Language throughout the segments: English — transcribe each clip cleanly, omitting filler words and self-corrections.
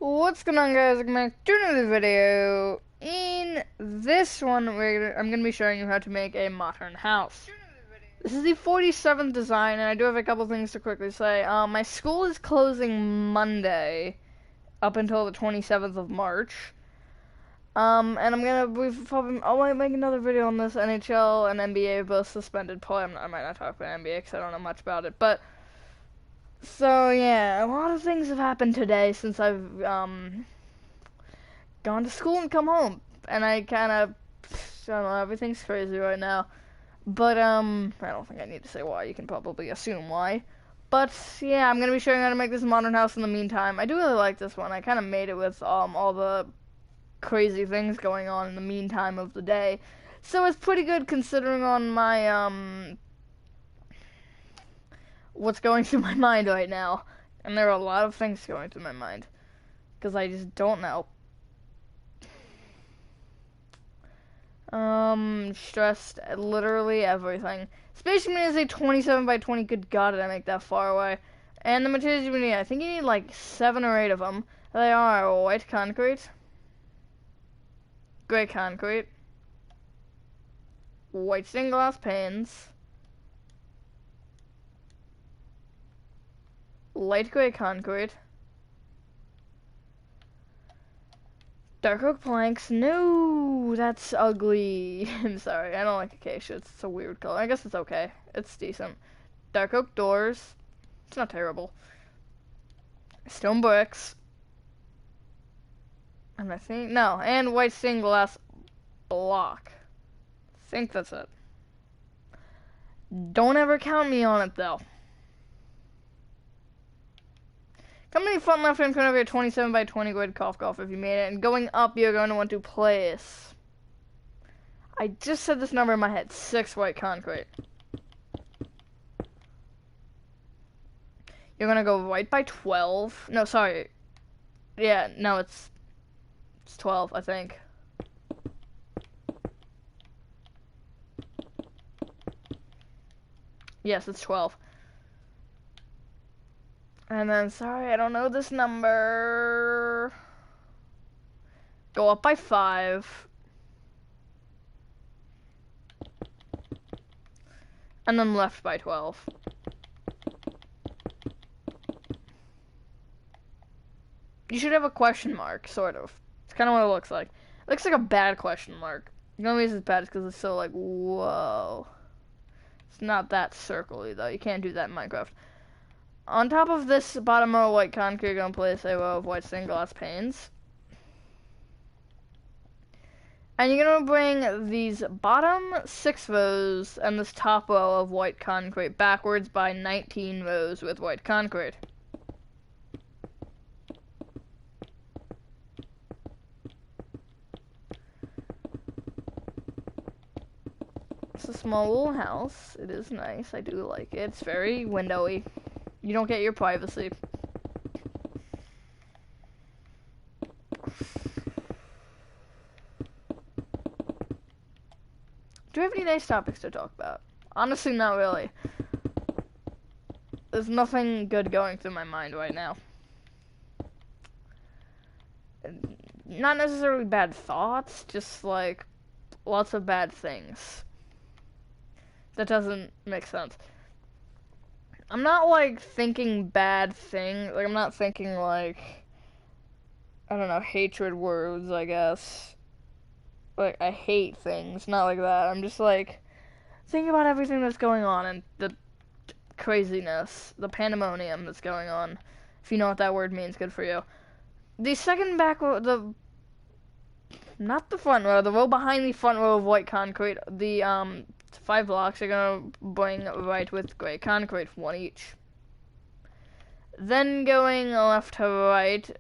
What's going on, guys? Welcome back to another video. In this one, I'm going to be showing you how to make a modern house. This is the 47th design, and I do have a couple things to quickly say. My school is closing Monday up until the 27th of March. And I might make another video on this. NHL and NBA both suspended play. I might not talk about NBA because I don't know much about it, but so yeah, a lot of things have happened today since I've gone to school and come home, and I don't know, everything's crazy right now. But I don't think I need to say why. You can probably assume why. But yeah, I'm gonna be showing you how to make this modern house in the meantime. I do really like this one. I kind of made it with all the crazy things going on in the meantime of the day, so it's pretty good considering on my what's going through my mind right now. And there are a lot of things going through my mind because I just don't know. Stressed at literally everything. Space Marine is a 27 by 20. Good God, did I make that far away? And the materials you need, I think you need like 7 or 8 of them. They are white concrete, gray concrete, white stained glass panes, light gray concrete, dark oak planks. No, that's ugly. I'm sorry, I don't like acacia. It's a weird color. I guess it's okay. It's decent. Dark oak doors. It's not terrible. Stone bricks. And I think, no, and white stained glass block. I think that's it. Don't ever count me on it, though. Coming front left hand corner of your 27 by 20 grid golf if you made it, and going up you're going to want to place. I just said this number in my head, 6 white concrete. You're gonna go right by 12. No, sorry. Yeah, no, it's 12, I think. Yes, it's 12. And then, sorry, I don't know this number. Go up by 5. And then left by 12. You should have a question mark, sort of. It's kind of what it looks like. It looks like a bad question mark. The only reason it's bad is because it's so like, whoa. It's not that circly, though. You can't do that in Minecraft. On top of this bottom row of white concrete, you're going to place a row of white stained glass panes. And you're going to bring these bottom 6 rows and this top row of white concrete backwards by 19 rows with white concrete. It's a small little house. It is nice. I do like it. It's very windowy. You don't get your privacy. Do we have any nice topics to talk about? Honestly, not really. There's nothing good going through my mind right now. Not necessarily bad thoughts, just like lots of bad things. That doesn't make sense. I'm not like thinking bad things. Like I'm not thinking like, I don't know, hatred words, I guess. Like I hate things, not like that. I'm just like thinking about everything that's going on and the craziness, the pandemonium that's going on. If you know what that word means, good for you. The second back row, not the front row, the row behind the front row of white concrete, the 5 blocks are gonna bring right with gray concrete, 1 each. Then going left to right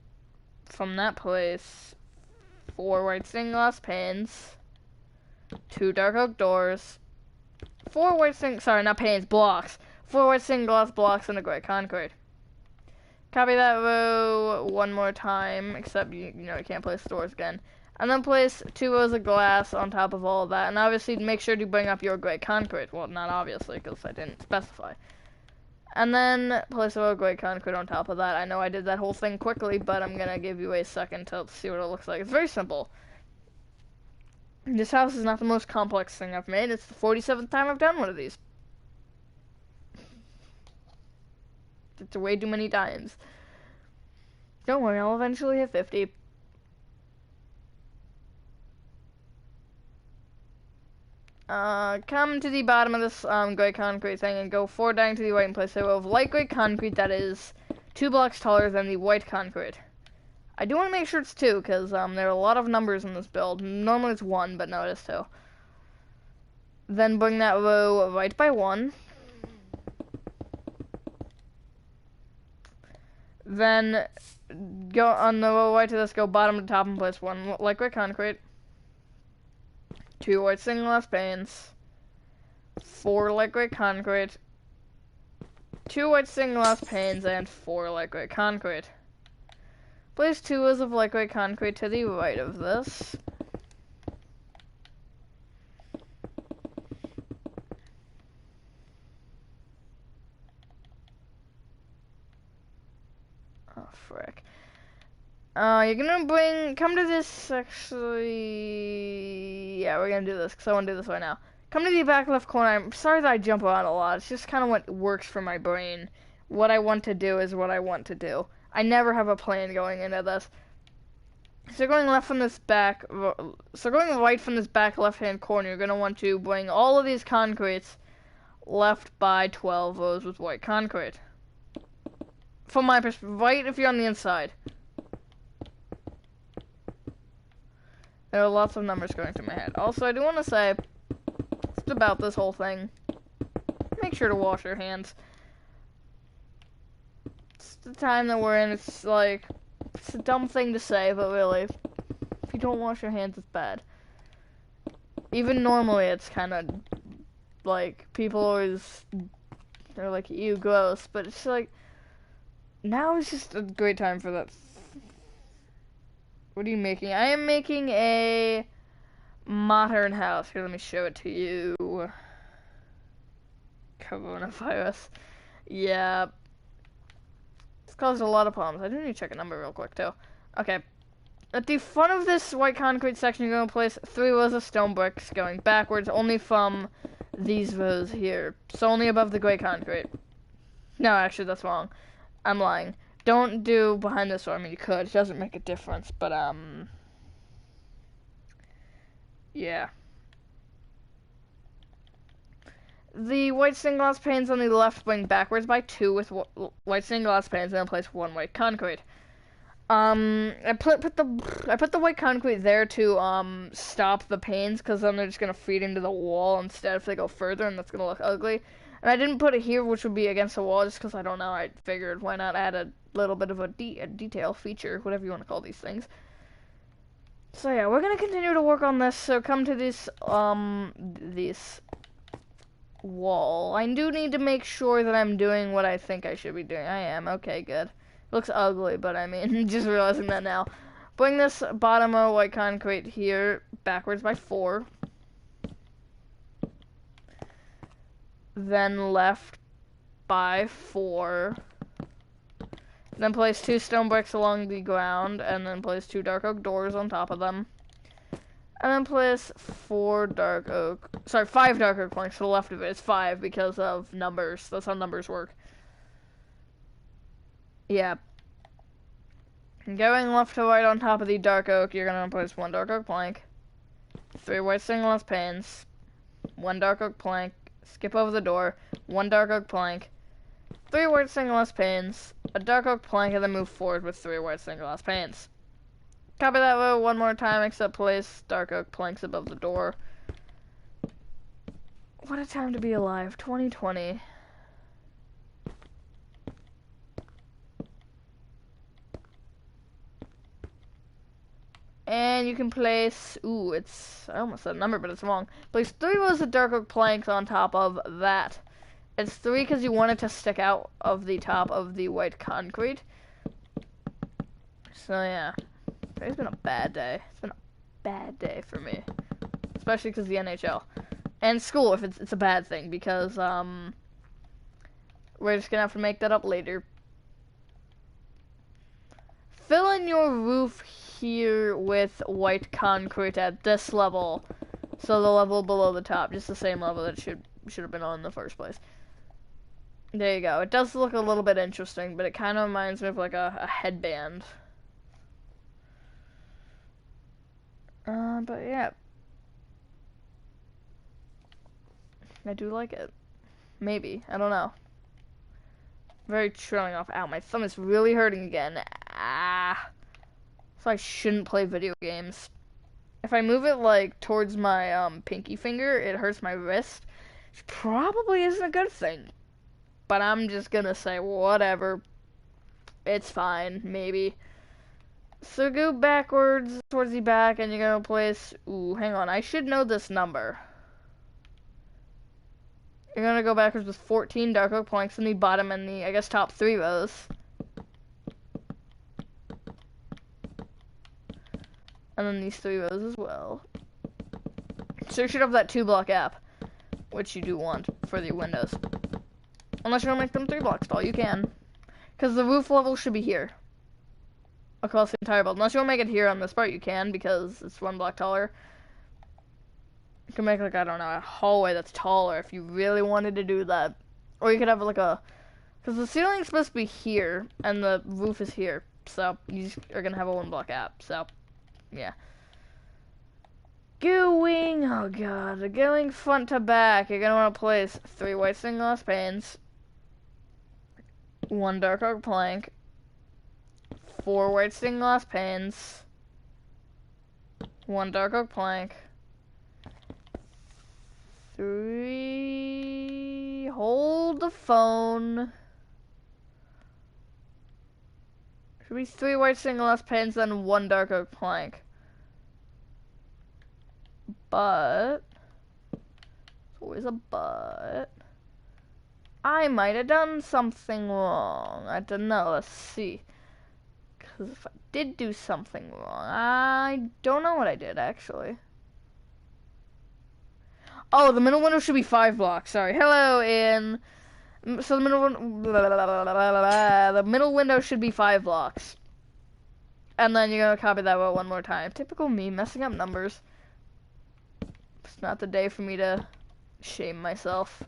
from that place, 4 white stained glass panes, 2 dark oak doors, 4 white stained, sorry, not panes, blocks, 4 white stained glass blocks and a gray concrete. Copy that row 1 more time, except you can't place doors again. And then place 2 rows of glass on top of all of that. And obviously make sure to bring up your gray concrete. Well, not obviously, because I didn't specify. And then place a gray concrete on top of that. I know I did that whole thing quickly, but I'm gonna give you a second to see what it looks like. It's very simple. This house is not the most complex thing I've made. It's the 47th time I've done one of these. It's way too many times. Don't worry, I'll eventually hit 50. Come to the bottom of this gray concrete thing and go 4 down to the right and place a row of light gray concrete that is 2 blocks taller than the white concrete. I do want to make sure it's 2 because there are a lot of numbers in this build. Normally it's 1, but no, it is 2. Then bring that row right by 1. Then go on the row right to this, go bottom to top and place 1 light gray concrete. 2 white stained glass panes, 4 light gray concrete, 2 white stained glass panes, and 4 light gray concrete. Place 2 rows of light gray concrete to the right of this. Oh, frick. You're gonna come to this, actually, yeah, we're gonna do this, because I want to do this right now. Come to the back left corner. I'm sorry that I jump around a lot. It's just kind of what works for my brain. What I want to do is what I want to do. I never have a plan going into this. So going left from this back, so going right from this back left-hand corner, you're gonna want to bring all of these concretes left by 12 rows with white concrete. From my perspective, right if you're on the inside. There are lots of numbers going through my head. Also, I do want to say, just about this whole thing, make sure to wash your hands. It's the time that we're in, it's like, it's a dumb thing to say, but really, if you don't wash your hands, it's bad. Even normally, it's kind of, like, people always, they're like, ew, gross, but it's like, now is just a great time for that. What are you making? I am making a modern house. Here, let me show it to you. Coronavirus. Yeah. It's caused a lot of problems. I do need to check a number real quick, too. Okay. At the front of this white concrete section, you're going to place 3 rows of stone bricks going backwards, only from these rows here. So only above the gray concrete. No, actually, that's wrong. I'm lying. Don't do behind this row. I mean, you could. It doesn't make a difference, but, yeah. The white stained glass panes on the left bring backwards by 2 with white stained glass panes, and then place 1 white concrete. I put the white concrete there to, stop the panes, because then they're just gonna feed into the wall instead if they go further, and that's gonna look ugly. And I didn't put it here, which would be against the wall, just because I don't know. I figured, why not add a little bit of a detail feature, whatever you want to call these things. So yeah, we're gonna continue to work on this. So come to this wall. I do need to make sure that I'm doing what I think I should be doing. I am. Okay, good. Looks ugly, but I mean, just realizing that now. Bring this bottom of white concrete here backwards by 4. Then left by 4. Then place 2 stone bricks along the ground, and then place 2 dark oak doors on top of them. And then place 5 dark oak planks to the left of it. It's 5 because of numbers. That's how numbers work. Yeah. Going left to right on top of the dark oak, you're gonna place 1 dark oak plank, 3 white stained glass panes, 1 dark oak plank, skip over the door, 1 dark oak plank, 3 white stained glass panes, a dark oak plank, and then move forward with 3 white stained glass panes. Copy that row 1 more time, except place dark oak planks above the door. What a time to be alive, 2020. And you can place, I almost said a number, but it's wrong. Place 3 rows of dark oak planks on top of that. It's 3 because you want it to stick out of the top of the white concrete. So yeah, today's been a bad day. It's been a bad day for me, especially because of the NHL and school. If it's a bad thing because We're just gonna have to make that up later. Fill in your roof here with white concrete at this level. So the level below the top, just the same level that it should have been on in the first place. There you go. It does look a little bit interesting, but it kind of reminds me of like a headband. But yeah. I do like it. Maybe. I don't know. Very trailing off. Ow, my thumb is really hurting again. Ah. So I shouldn't play video games. If I move it like towards my pinky finger, it hurts my wrist. Which probably isn't a good thing. But I'm just gonna say whatever. It's fine, maybe. So go backwards towards the back and you're gonna place... Ooh, hang on. I should know this number. You're gonna go backwards with 14 dark oak planks in the bottom and the, I guess, top 3 rows. And then these 3 rows as well. So you should have that 2-block gap, which you do want for the windows. Unless you want to make them 3 blocks tall, you can. Because the roof level should be here. Across the entire build. Unless you want to make it here on this part, you can, because it's 1 block taller. You can make, like, I don't know, a hallway that's taller if you really wanted to do that. Or you could have, like, a... Because the ceiling's supposed to be here, and the roof is here. So, you just are going to have a 1-block gap. So, yeah. Going front to back, you're going to want to place 3 white stained glass panes, 1 dark oak plank, 4 white stained glass panes, 1 dark oak plank, 3... Hold the phone. Should be 3 white stained glass panes, then 1 dark oak plank. But, there's always a but. I might have done something wrong. I don't know. Let's see. Because if I did do something wrong, I don't know what I did, actually. Oh, the middle window should be 5 blocks. Sorry. Hello, Ian. So the middle window should be 5 blocks. And then you're going to copy that row 1 more time. Typical me, messing up numbers. It's not the day for me to shame myself.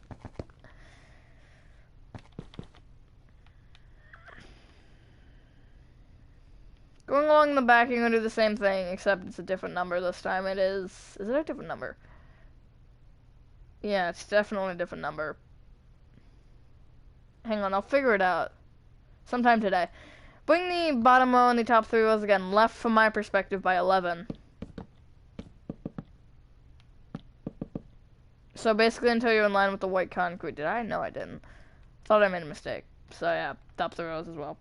Going along the back, you're going to do the same thing, except it's a different number this time. Is it a different number? Yeah, it's definitely a different number. Hang on, I'll figure it out. Sometime today. Bring the bottom row and the top 3 rows again, left from my perspective by 11. So basically until you're in line with the white concrete. Did I? No, I didn't. Thought I made a mistake. So yeah, top 3 rows as well.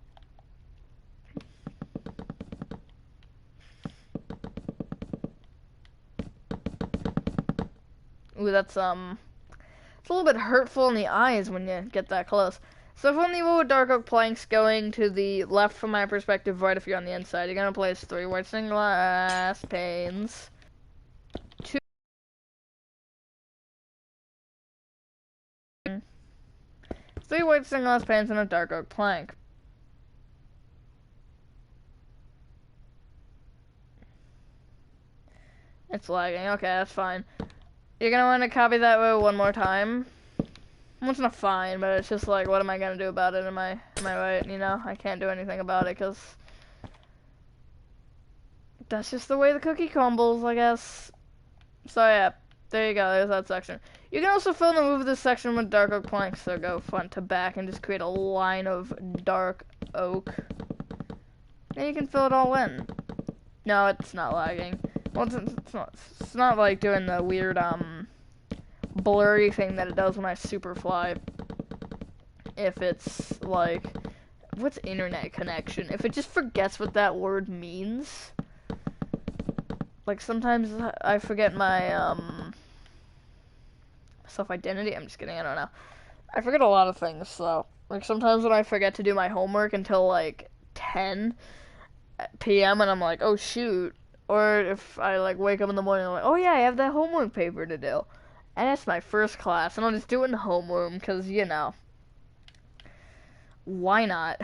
Ooh, that's it's a little bit hurtful in the eyes when you get that close. So from the row of dark oak planks going to the left from my perspective, right if you're on the inside, you're gonna place 3 white stained glass panes. 3 white stained glass panes and a dark oak plank. It's lagging. Okay, that's fine. You're gonna want to copy that row 1 more time. Well, it's not fine, but it's just like, what am I gonna do about it? Am I right? You know, I can't do anything about it because that's just the way the cookie crumbles, I guess. So yeah, there you go. There's that section. You can also fill in the roof of this section with dark oak planks. So go front to back and just create a line of dark oak. Then you can fill it all in. No, it's not lagging. Well, it's not like doing the weird, blurry thing that it does when I super fly. If it's, like, what's internet connection? If it just forgets what that word means. Like, sometimes I forget my, self-identity. I'm just kidding, I don't know. I forget a lot of things, so. Like, sometimes when I forget to do my homework until, like, 10 p.m. and I'm like, oh, shoot. Or if I, like, wake up in the morning and I'm like, oh, yeah, I have that homework paper to do. And it's my first class, and I'll just do it in homeroom, because, you know. Why not?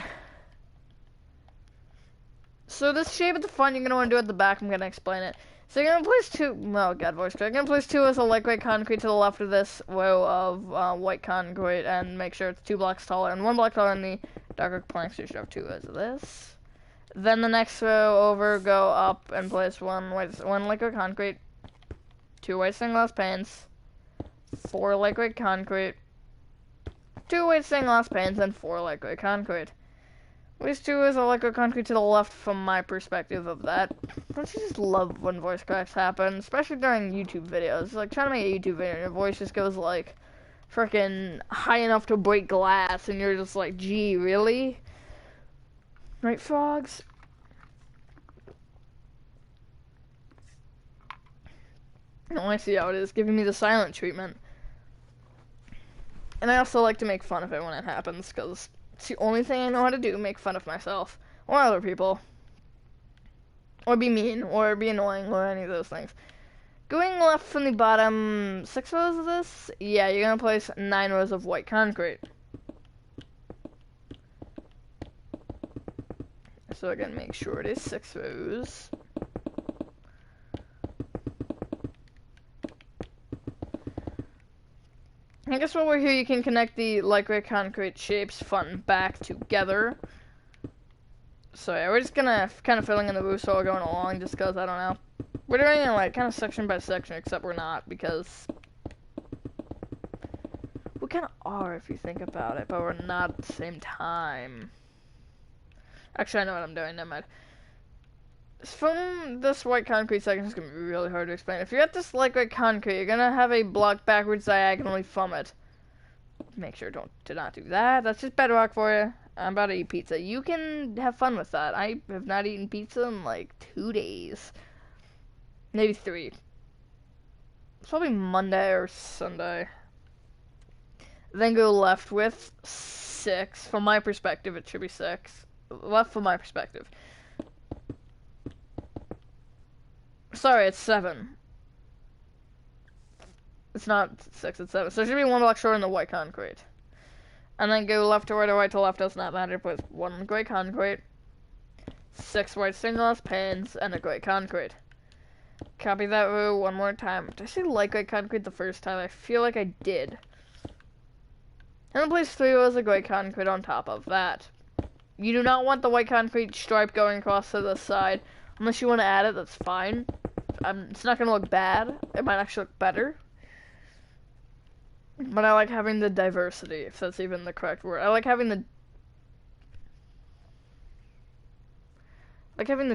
So this shape at the front, you're gonna want to do at the back. I'm gonna explain it. So you're gonna place two. Oh god, voice crack. You're gonna place two as a lightweight concrete to the left of this row of white concrete, and make sure it's 2 blocks taller and 1 block taller in the darker planks. So you should have 2 as of this. Then the next row over, go up and place one liquid concrete, 2 white stained glass panes, 4 liquid concrete, 2 white stained glass panes, and 4 liquid concrete. Place 2 is a liquid concrete to the left from my perspective of that. Don't you just love when voice cracks happen, especially during YouTube videos? Like trying to make a YouTube video and your voice just goes like freaking high enough to break glass, and you're just like, gee, really? Right, frogs? Oh, I see how it is, giving me the silent treatment. And I also like to make fun of it when it happens, because it's the only thing I know how to do, make fun of myself. Or other people. Or be mean, or be annoying, or any of those things. Going left from the bottom 6 rows of this, yeah, you're gonna place 9 rows of white concrete. So again, make sure it is 6 rows. I guess while we're here, you can connect the light concrete shapes front and back together. So yeah, we're just gonna kind of filling in the roof while we're going along, just because, I don't know. We're doing it like kind of section by section, except we're not, because we kind of are if you think about it, but we're not at the same time. Actually, I know what I'm doing, never mind. From this white concrete section, it's gonna be really hard to explain. If you're at this light concrete, you're gonna have a block backwards diagonally from it. Make sure do not do that. That's just bedrock for you. I'm about to eat pizza. You can have fun with that. I have not eaten pizza in like 2 days. Maybe 3. It's probably Monday or Sunday. Then go left with 6. From my perspective, it should be 6. Left from my perspective. Sorry, it's 7. It's not 6, it's 7. So it should be 1 block shorter than the white concrete. And then go left to right or right to left, does not matter. Put 1 gray concrete, 6 white stained glass panes, and a gray concrete. Copy that row 1 more time. Did I say light gray concrete the first time? I feel like I did. And then place 3 rows of gray concrete on top of that. You do not want the white concrete stripe going across to the side. Unless you want to add it, that's fine. It's not going to look bad. It might actually look better. But I like having the diversity, if that's even the correct word. I like having the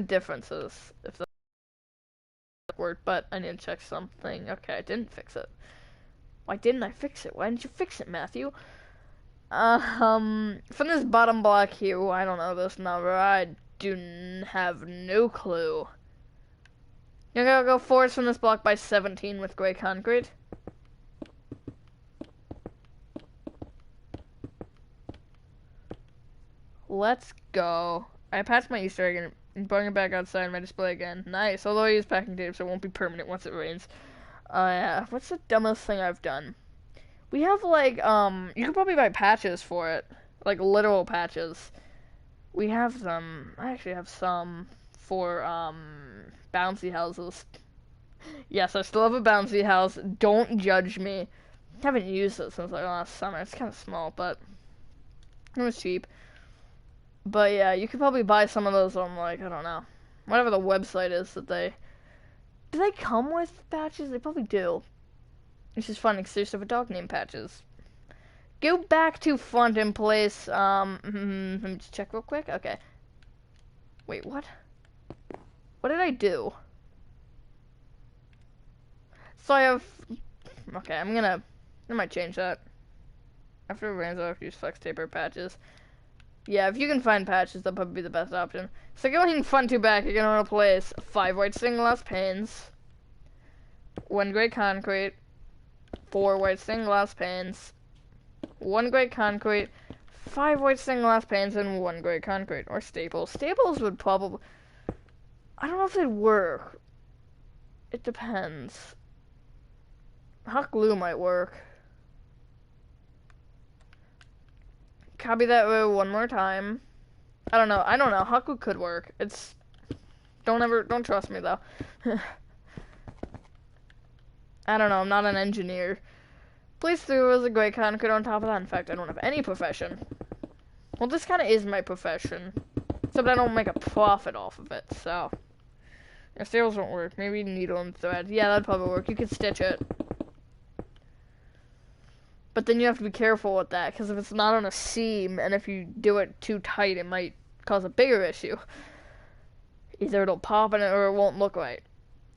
differences, if that's the word, but I need to check something. Okay, I didn't fix it. Why didn't I fix it? Why didn't you fix it, Matthew? From this bottom block here, I don't know this number. I have no clue. You're gonna go forward from this block by 17 with gray concrete. Let's go. I patched my Easter egg and brought it back outside in my display again. Nice. Although I use packing tape, so it won't be permanent once it rains. Yeah. What's the dumbest thing I've done? We have, like, you could probably buy patches for it. Like, literal patches. We have them. I actually have some for, bouncy houses. Yes, I still have a bouncy house. Don't judge me. I haven't used it since, like, last summer. It's kind of small, but it was cheap. But yeah, you could probably buy some of those on, like, I don't know, whatever the website is that they... Do they come with patches? They probably do. It's just fun because there's a dog name Patches. Go back to front and place, let me just check real quick. Okay. Wait, what? What did I do? So I have... Okay, I might change that. After it rains, I'll have to use flex tape or patches. Yeah, if you can find patches, that'll probably be the best option. So going front to back, you're gonna want to place 5 white stained glass panes, 1 gray concrete, 4 white stained glass panes, 1 gray concrete, 5 white stained glass panes, and 1 gray concrete. Or staples. Staples would probably... I don't know if they'd work. It depends. Hot glue might work. Copy that row one more time. I don't know. Haku could work. Don't trust me though. I don't know. I'm not an engineer. Place 3 rows of great concrete on top of that. In fact, I don't have any profession. Well, this kind of is my profession. Except I don't make a profit off of it, so. If sales won't work, maybe needle and thread. Yeah, that'd probably work. You could stitch it. But then you have to be careful with that, because if it's not on a seam, and if you do it too tight, it might cause a bigger issue. Either it'll pop in it, or it won't look right.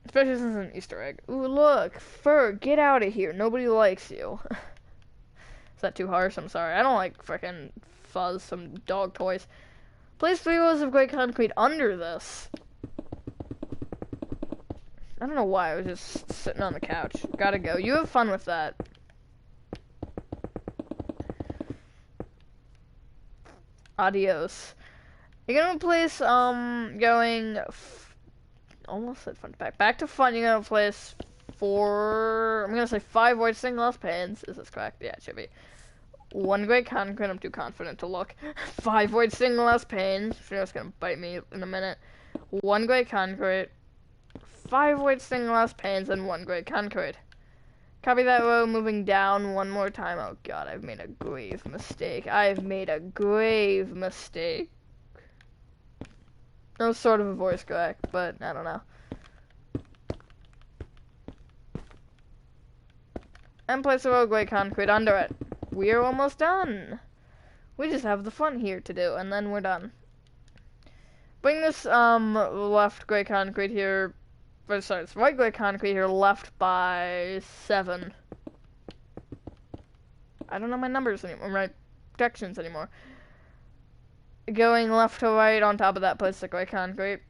Especially since it's an Easter egg. Ooh, look! Fur, get out of here. Nobody likes you. Is that too harsh? I'm sorry. I don't like frickin' Fuzz, some dog toys. Place 3 rows of great concrete under this. I don't know why. I was just sitting on the couch. Gotta go. You have fun with that. Adios. You're gonna place, almost said fun back. Back to fun, you're gonna place 4, I'm gonna say 5 white stained glass pans. Is this correct? Yeah, it should be. 1 great concrete, I'm too confident to look. 5 white stained glass pans. She's just gonna bite me in a minute. 1 great concrete. 5 white stained glass pans and 1 great concrete. Copy that row, moving down one more time. Oh god, I've made a grave mistake. I've made a grave mistake. That was sort of a voice crack, but I don't know. And place a row of great concrete under it. We're almost done. We just have the fun here to do, and then we're done. Bring this, left great concrete here. Sorry, it's right great concrete here, left by 7. I don't know my numbers anymore, my directions anymore. Going left to right on top of that, place the great concrete,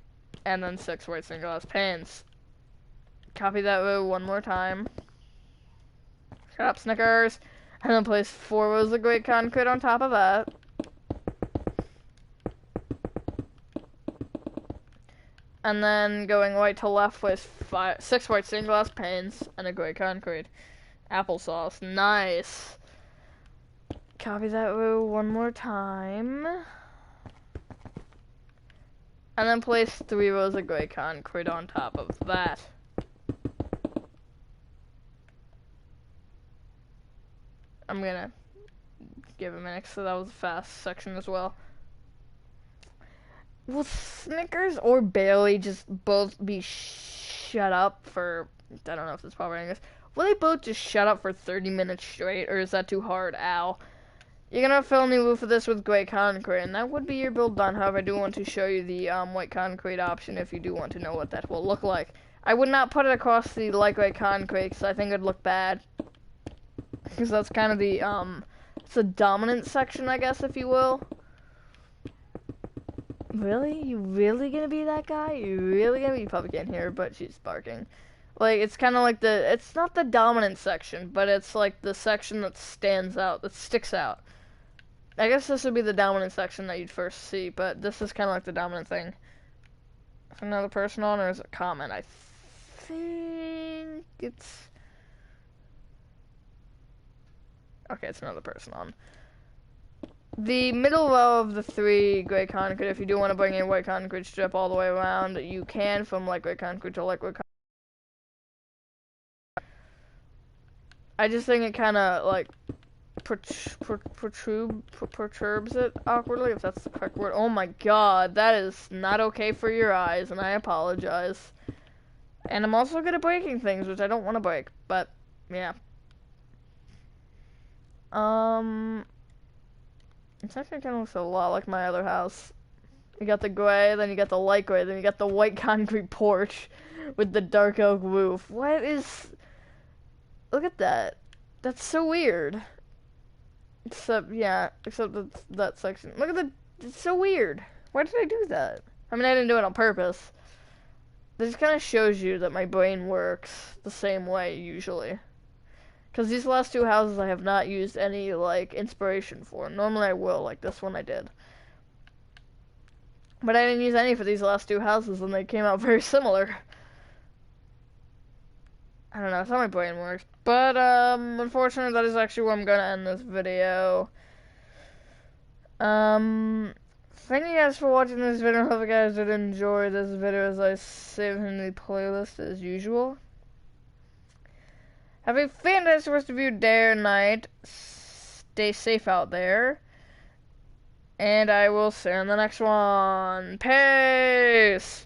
and then 6 white stained glass pans. Copy that row one more time. Shut up, Snickers. And then place 4 rows of great concrete on top of that. And then going right to left, place 6 white stained glass pans and a great concrete. Applesauce, nice. Copy that row one more time. And then place 3 rows of great concrete on top of that. I'm gonna give a minute, so that was a fast section as well. Will Snickers or Bailey just both be shut up for, I don't know if that's proper English. Will they both just shut up for 30 minutes straight, or is that too hard? Ow. You're gonna fill in the roof of this with great concrete, and that would be your build done. However, I do want to show you the white concrete option if you do want to know what that will look like. I would not put it across the light gray concrete, because I think it'd look bad. Because that's kind of the, it's the dominant section, I guess, if you will. Really? You really gonna be that guy? You really gonna be? You probably can't hear her, but she's barking. Like, it's kind of like it's not the dominant section, but it's like the section that stands out, that sticks out. I guess this would be the dominant section that you'd first see, but this is kind of like the dominant thing. Is another person on, or is it common? I think it's... Okay, it's another person on. The middle row of the 3 gray concrete, if you do want to bring a white concrete strip all the way around, you can, from light gray concrete to light gray concrete. I just think it kind of, like, perturbs it awkwardly, if that's the correct word. Oh my god, that is not okay for your eyes, and I apologize. And I'm also good at breaking things, which I don't want to break, but, yeah. It's actually kind of looks a lot like my other house. You got the gray, then you got the light gray, then you got the white concrete porch with the dark oak roof. What is... Look at that. That's so weird. Except, yeah, except that section. Look at the... It's so weird. Why did I do that? I mean, I didn't do it on purpose. This kind of shows you that my brain works the same way, usually. Because these last 2 houses I have not used any, like, inspiration for. Normally I will, like this one I did. But I didn't use any for these last 2 houses, and they came out very similar. I don't know, that's how my brain works. But, unfortunately, that is actually where I'm gonna end this video. Thank you guys for watching this video. I hope you guys did enjoy this video as I save in the playlist as usual. Have a fantastic rest of your day or night. Stay safe out there. And I will see you in the next one. Peace!